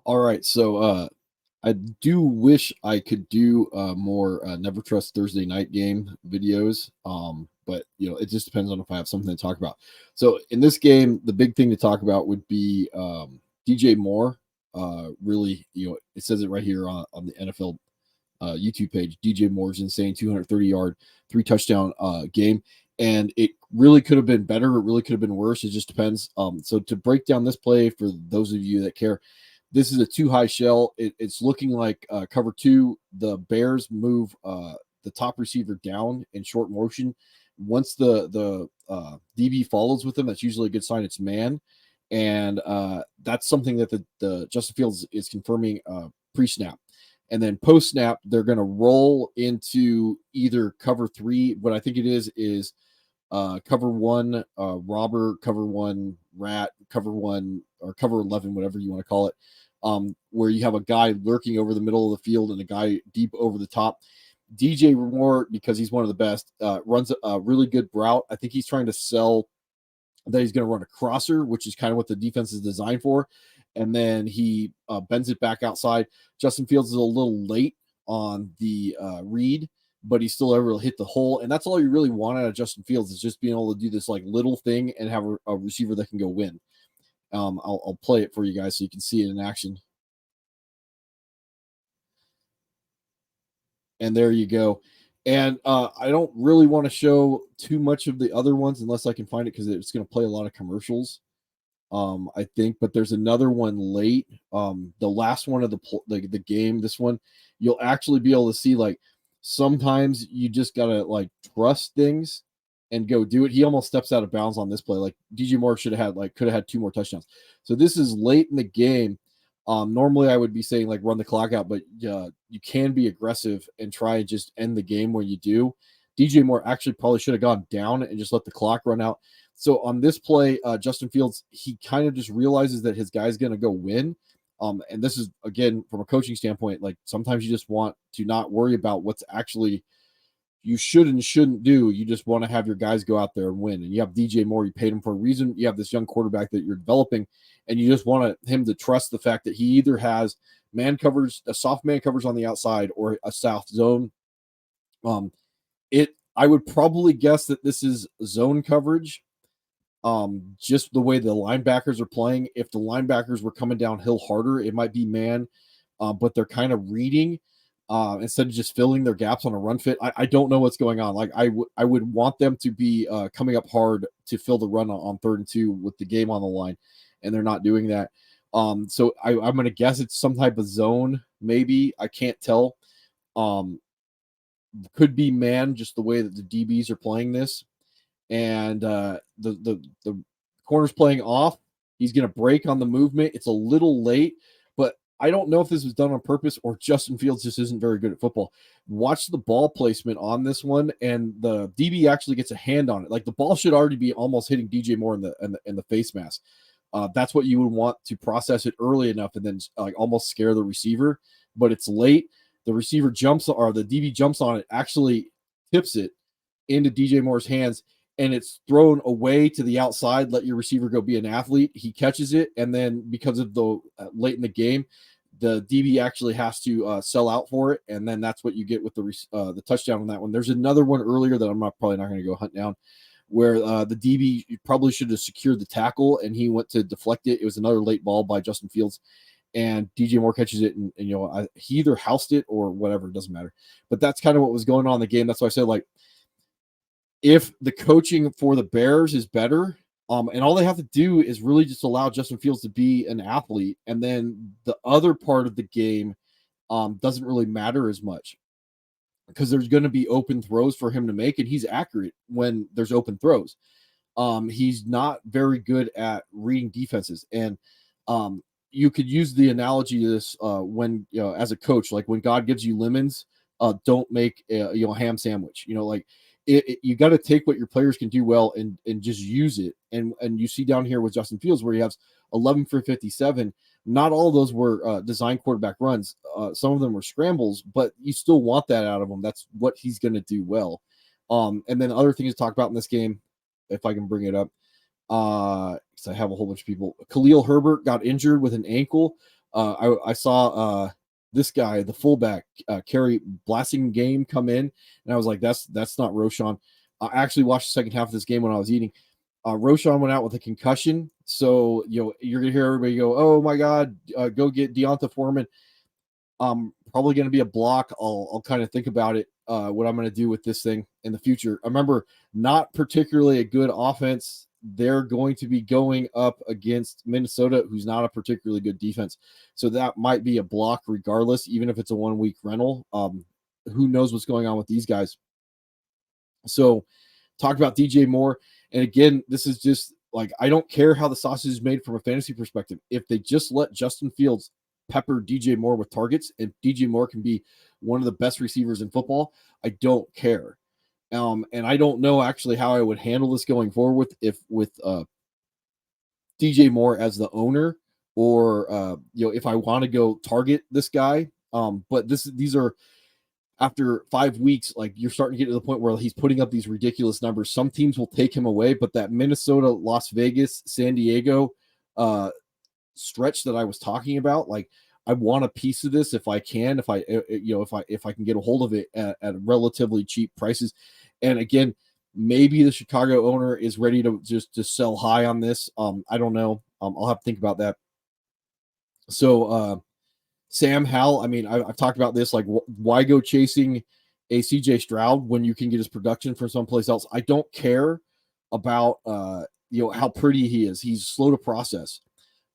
All right, so I do wish I could do more Never Trust Thursday night game videos. But it just depends on if I have something to talk about. So in this game, the big thing to talk about would be DJ Moore. Really, it says it right here on the NFL YouTube page. DJ Moore's insane 230-yard, 3 touchdown game. And it really could have been better. It really could have been worse. It just depends. So to break down this play for those of you that care, this is a too high shell. It's looking like cover two. The Bears move the top receiver down in short motion. Once the DB follows with them, that's usually a good sign it's man. And that's something that the Justin Fields is confirming pre-snap. And then post snap, they're going to roll into either cover three. What I think it is cover one robber, cover one rat, cover one or cover 11, whatever you want to call it, where you have a guy lurking over the middle of the field and a guy deep over the top. DJ Moore, because he's one of the best, runs a really good route. I think he's trying to sell that he's going to run a crosser, which is kind of what the defense is designed for. And then he bends it back outside. Justin Fields is a little late on the read, but he's still able to hit the hole. And that's all you really want out of Justin Fields is just being able to do this like little thing and have a receiver that can go win. I'll play it for you guys so you can see it in action. And there you go. And I don't really want to show too much of the other ones unless I can find it because it's going to play a lot of commercials. I think, but there's another one late. The last one of the game, this one, you'll actually be able to see like sometimes you just gotta like trust things and go do it. He almost steps out of bounds on this play. Like DJ Moore could have had 2 more touchdowns. So this is late in the game. Normally I would be saying like run the clock out, but you can be aggressive and try and just end the game when you do. DJ Moore actually probably should have gone down and just let the clock run out. So on this play, Justin Fields, he kind of just realizes that his guy's going to go win. And this is, again, from a coaching standpoint, like sometimes you just want to not worry about what's actually you should and shouldn't do. You just want to have your guys go out there and win. And you have DJ Moore, you paid him for a reason. You have this young quarterback that you're developing, and you just want him to trust the fact that he either has man covers, a soft man covers on the outside, or a soft zone. I would probably guess that this is zone coverage. Just the way the linebackers are playing. If the linebackers were coming downhill harder, it might be man, but they're kind of reading instead of just filling their gaps on a run fit. I don't know what's going on. Like I would want them to be coming up hard to fill the run on 3rd and 2 with the game on the line, and they're not doing that. So I'm going to guess it's some type of zone. Maybe I can't tell. Could be man, just the way that the DBs are playing this. And the corner's playing off. He's going to break on the movement. It's a little late, but I don't know if this was done on purpose or Justin Fields just isn't very good at football. Watch the ball placement on this one, and the DB actually gets a hand on it. Like the ball should already be almost hitting DJ Moore in the face mask. That's what you would want to process it early enough and then like almost scare the receiver, but it's late. The receiver jumps, or the DB jumps on it, actually tips it into DJ Moore's hands, and it's thrown away to the outside. Let your receiver go be an athlete. He catches it, and then because of the late in the game, the DB actually has to sell out for it, and then that's what you get with the touchdown on that one. There's another one earlier that I'm probably not going to go hunt down, where the DB probably should have secured the tackle, and he went to deflect it. It was another late ball by Justin Fields, and DJ Moore catches it, and he either housed it or whatever. It doesn't matter. But that's kind of what was going on in the game. That's why I said, like, if the coaching for the Bears is better, and all they have to do is really just allow Justin Fields to be an athlete, and then the other part of the game doesn't really matter as much because there's going to be open throws for him to make, and he's accurate when there's open throws. He's not very good at reading defenses, and you could use the analogy to this when as a coach, like when God gives you lemons, don't make a ham sandwich. Like you got to take what your players can do well and just use it. And you see down here with Justin Fields where he has 11 for 57. Not all of those were design quarterback runs. Some of them were scrambles, but you still want that out of him. That's what he's going to do well. And then other things to talk about in this game, if I can bring it up, because I have a whole bunch of people. Khalil Herbert got injured with an ankle. I saw this guy, the fullback, Kerry Blasting Game, come in, and I was like, that's not Roshan. I actually watched the second half of this game when I was eating. Roshan went out with a concussion, so you're gonna hear everybody go, "Oh my God, go get Deonta Foreman." Probably going to be a block. I'll kind of think about it, what I'm going to do with this thing in the future. I remember, not particularly a good offense. They're going to be going up against Minnesota, who's not a particularly good defense. So that might be a block regardless, even if it's a 1 week rental. Who knows what's going on with these guys? So talk about DJ Moore. And again, this is just like, I don't care how the sausage is made from a fantasy perspective. If they just let Justin Fields pepper DJ Moore with targets, and DJ Moore can be one of the best receivers in football, I don't care. And I don't know actually how I would handle this going forward with DJ Moore as the owner, or if I want to go target this guy. But these are, after 5 weeks, like, you're starting to get to the point where he's putting up these ridiculous numbers. Some teams will take him away, but that Minnesota, Las Vegas, San Diego stretch that I was talking about, like, I want a piece of this if I can, if I can get a hold of it at relatively cheap prices. And again, maybe the Chicago owner is ready to just sell high on this. I don't know. I'll have to think about that. So Sam Howell, I mean, I've talked about this, like, why go chasing a CJ Stroud when you can get his production from someplace else? I don't care about how pretty he is. He's slow to process.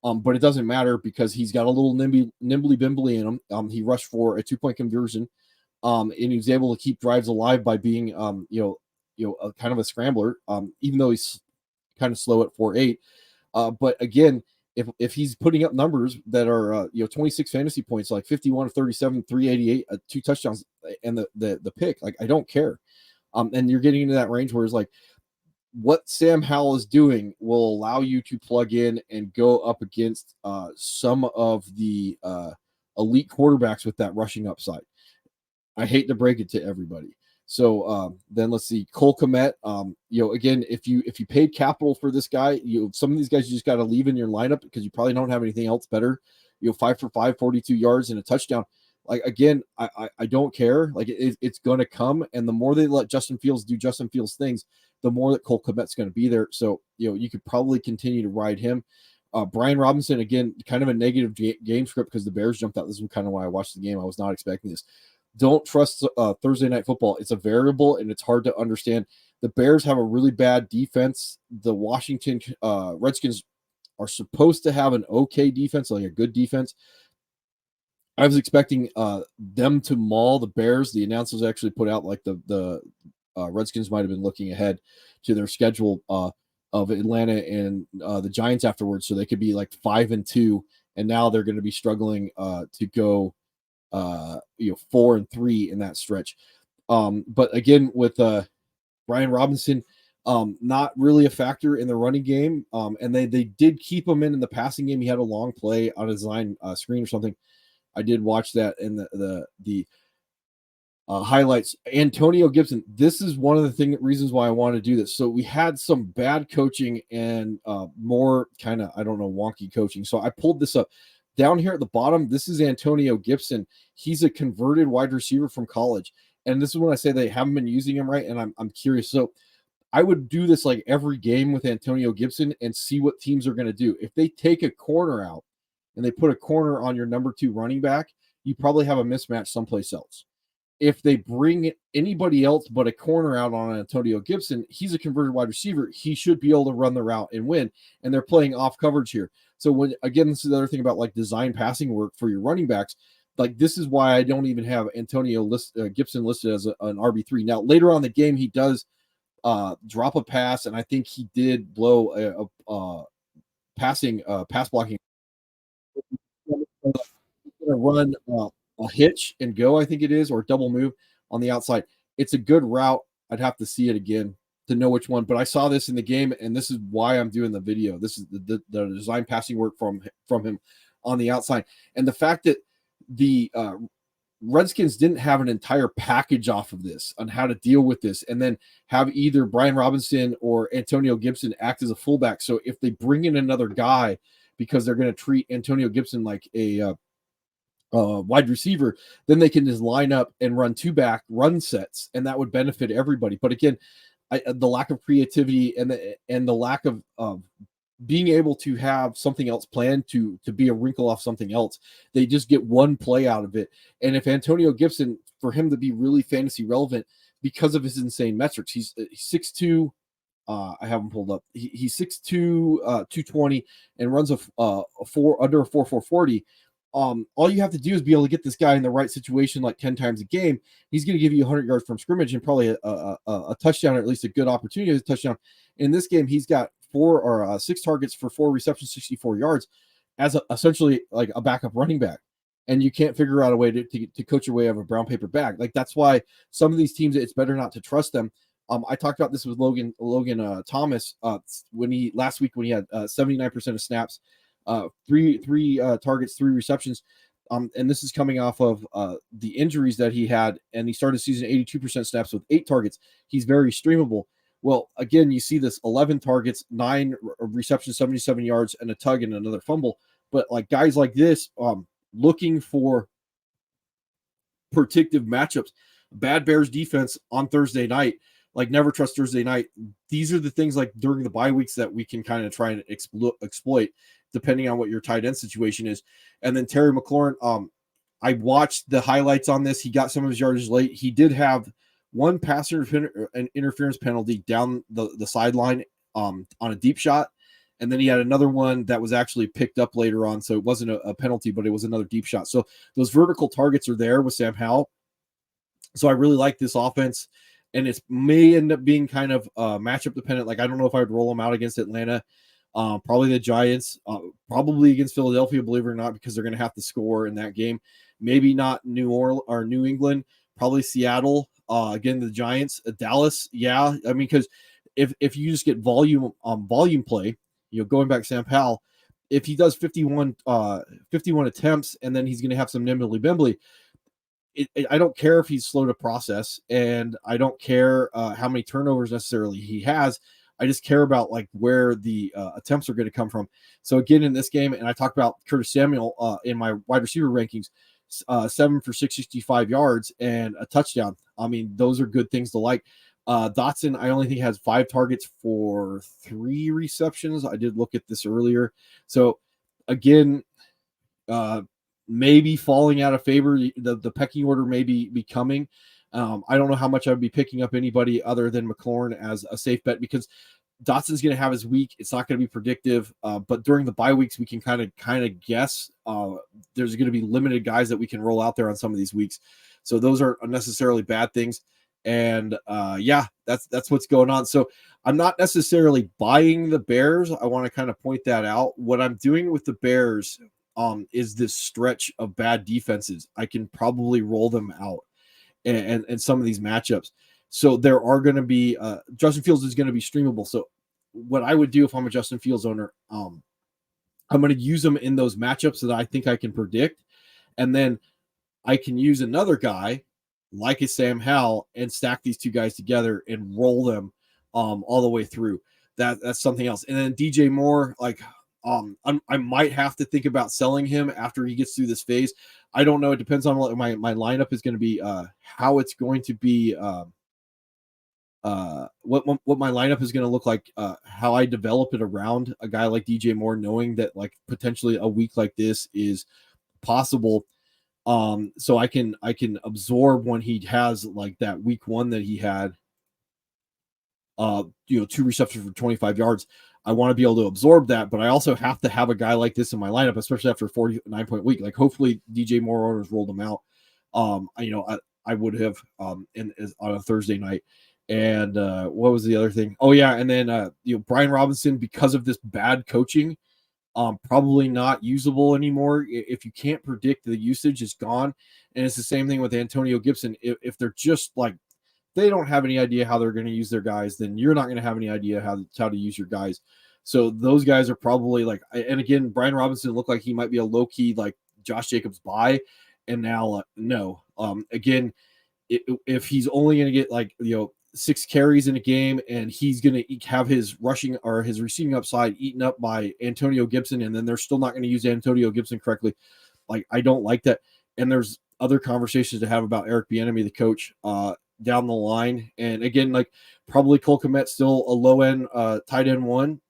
But it doesn't matter, because he's got a little nimbly bimbly in him. He rushed for a 2-point conversion, and he was able to keep drives alive by being, a kind of a scrambler, even though he's kind of slow at 4.8. But again, if he's putting up numbers that are 26 fantasy points, like 51 of 37, 388, 2 touchdowns, and the pick, like, I don't care. And you're getting into that range where it's like, what Sam Howell is doing will allow you to plug in and go up against some of the elite quarterbacks with that rushing upside. I hate to break it to everybody. So then let's see, Cole Kmet. Again, if you paid capital for this guy, some of these guys you just got to leave in your lineup because you probably don't have anything else better. 5 for 5, 42 yards and a touchdown. Like, again, I don't care. Like, it's going to come, and the more they let Justin Fields do Justin Fields things, the more that Cole Kmet's going to be there. So you could probably continue to ride him. Brian Robinson, again, kind of a negative game script because the Bears jumped out. This is kind of why I watched the game. I was not expecting this. Don't trust Thursday Night Football. It's a variable, and it's hard to understand. The Bears have a really bad defense. The Washington Redskins are supposed to have an okay defense, like a good defense. I was expecting them to maul the Bears. The announcers actually put out, like, the Redskins might have been looking ahead to their schedule of Atlanta and the Giants afterwards, so they could be like 5-2, and now they're going to be struggling to go 4-3 in that stretch. But again, with Brian Robinson, not really a factor in the running game, and they did keep him in the passing game. He had a long play on his line screen or something. I did watch that in the highlights. Antonio Gibson. This is one of the reasons why I want to do this. So we had some bad coaching and more kind of, I don't know, wonky coaching. So I pulled this up. Down here at the bottom, this is Antonio Gibson. He's a converted wide receiver from college. And this is when I say they haven't been using him right, and I'm curious. So I would do this like every game with Antonio Gibson and see what teams are going to do. If they take a corner out and they put a corner on your number 2 running back, you probably have a mismatch someplace else. If they bring anybody else but a corner out on Antonio Gibson, he's a converted wide receiver. He should be able to run the route and win. And they're playing off coverage here. So again, this is the other thing about, like, design passing work for your running backs. Like, this is why I don't even have Antonio Gibson listed as an RB3. Now, later on in the game, he does drop a pass, and I think he did blow a pass blocking. Going to run a hitch and go, I think it is, or double move on the outside. It's a good route. I'd have to see it again to know which one, but I saw this in the game, and this is why I'm doing the video. This is the design passing work from him on the outside, and the fact that the Redskins didn't have an entire package off of this on how to deal with this, and then have either Brian Robinson or Antonio Gibson act as a fullback. So if they bring in another guy, because they're going to treat Antonio Gibson like a wide receiver, then they can just line up and run 2-back run sets, and that would benefit everybody. But again, the lack of creativity and the lack of being able to have something else planned to be a wrinkle off something else, they just get one play out of it. And if Antonio Gibson, for him to be really fantasy relevant because of his insane metrics, he's 6'2". I have him pulled up. He's 6'2", 220, and runs a 4.40. All you have to do is be able to get this guy in the right situation like 10 times a game. He's going to give you 100 yards from scrimmage and probably a touchdown, or at least a good opportunity as a touchdown. In this game, he's got 6 targets for 4 receptions, 64 yards, as essentially like a backup running back. And you can't figure out a way to coach your way out of a brown paper bag. Like, that's why some of these teams, it's better not to trust them. I talked about this with Logan Thomas last week when he had 79% of snaps, three targets, 3 receptions. And this is coming off of the injuries that he had, and he started the season 82% snaps with 8 targets. He's very streamable. Well, again, you see this 11 targets, 9 receptions, 77 yards, and a tug and another fumble. But like guys like this, looking for predictive matchups, bad Bears defense on Thursday night, like never trust Thursday night. These are the things like during the bye weeks that we can kind of try and exploit depending on what your tight end situation is. And then Terry McLaurin, I watched the highlights on this. He got some of his yardage late. He did have one pass interference penalty down the sideline on a deep shot. And then he had another one that was actually picked up later on. So it wasn't a penalty, but it was another deep shot. So those vertical targets are there with Sam Howell. So I really like this offense. And it may end up being kind of matchup dependent. Like, I don't know if I would roll them out against Atlanta. Probably the Giants. Probably against Philadelphia, believe it or not, because they're going to have to score in that game. Maybe not New Orleans or New England. Probably Seattle. Again, the Giants. Dallas. Yeah. I mean, because if you just get volume play, going back to Sam Powell, if he does 51 attempts and then he's going to have some nimbly-bimbly, I don't care if he's slow to process, and I don't care how many turnovers necessarily he has. I just care about like where the attempts are going to come from. So again, in this game, and I talked about Curtis Samuel in my wide receiver rankings, 7 for 665 yards and a touchdown. I mean, those are good things to like. Dotson, I only think has 5 targets for 3 receptions. I did look at this earlier. So again, maybe falling out of favor. The pecking order may be coming. I don't know how much I would be picking up anybody other than McLaurin as a safe bet, because Dotson's going to have his week. It's not going to be predictive, but during the bye weeks, we can kind of guess. There's going to be limited guys that we can roll out there on some of these weeks. So those aren't necessarily bad things. And that's what's going on. So I'm not necessarily buying the Bears. I want to kind of point that out. What I'm doing with the Bears is this stretch of bad defenses. I can probably roll them out and some of these matchups. So there are going to be Justin Fields is going to be streamable. So what I would do if I'm a Justin Fields owner, I'm going to use them in those matchups that I think I can predict. And then I can use another guy like a Sam Howell and stack these 2 guys together and roll them all the way through. That's something else. And then DJ Moore, like I might have to think about selling him after he gets through this phase. I don't know. It depends on what my lineup is going to be, how it's going to be, what my lineup is going to look like, how I develop it around a guy like DJ Moore, knowing that like potentially a week like this is possible. So I can absorb when he has like that week 1 that he had, 2 receptions for 25 yards. I want to be able to absorb that, but I also have to have a guy like this in my lineup, especially after a 49-point week. Like, hopefully DJ Moore owners rolled him out. I would have on a Thursday night. And what was the other thing? Oh yeah, and then Brian Robinson, because of this bad coaching, probably not usable anymore. If you can't predict the usage, it's gone. And it's the same thing with Antonio Gibson. If they're just like, they don't have any idea how they're going to use their guys, then you're not going to have any idea how to use your guys. So those guys are probably like, and again, Brian Robinson looked like he might be a low key like Josh Jacobs buy, and now no. Again, if he's only going to get like 6 carries in a game, and he's going to have his rushing or his receiving upside eaten up by Antonio Gibson, and then they're still not going to use Antonio Gibson correctly. Like, I don't like that. And there's other conversations to have about Eric Bieniemy, the coach, down the line. And again, like, probably Cole Kmet still a low end tight end 1.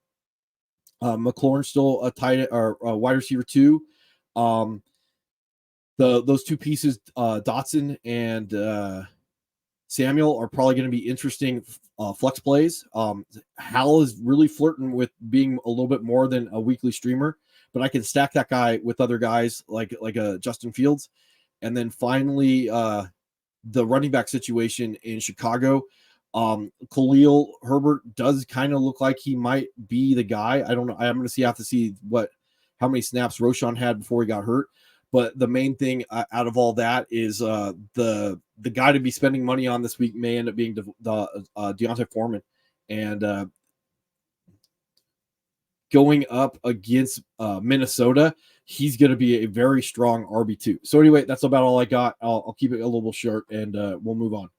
McLaurin still a tight or a wide receiver 2. Those 2 pieces, Dotson and Samuel, are probably going to be interesting flex plays. Howell is really flirting with being a little bit more than a weekly streamer, but I can stack that guy with other guys like a Justin Fields. And then finally, the running back situation in Chicago. Khalil Herbert does kind of look like he might be the guy. I don't know. I'm going to have to see how many snaps Roshan had before he got hurt. But the main thing out of all that is the guy to be spending money on this week may end up being Deontay Foreman, and going up against Minnesota, he's going to be a very strong RB2. So anyway, that's about all I got. I'll keep it a little short, and we'll move on.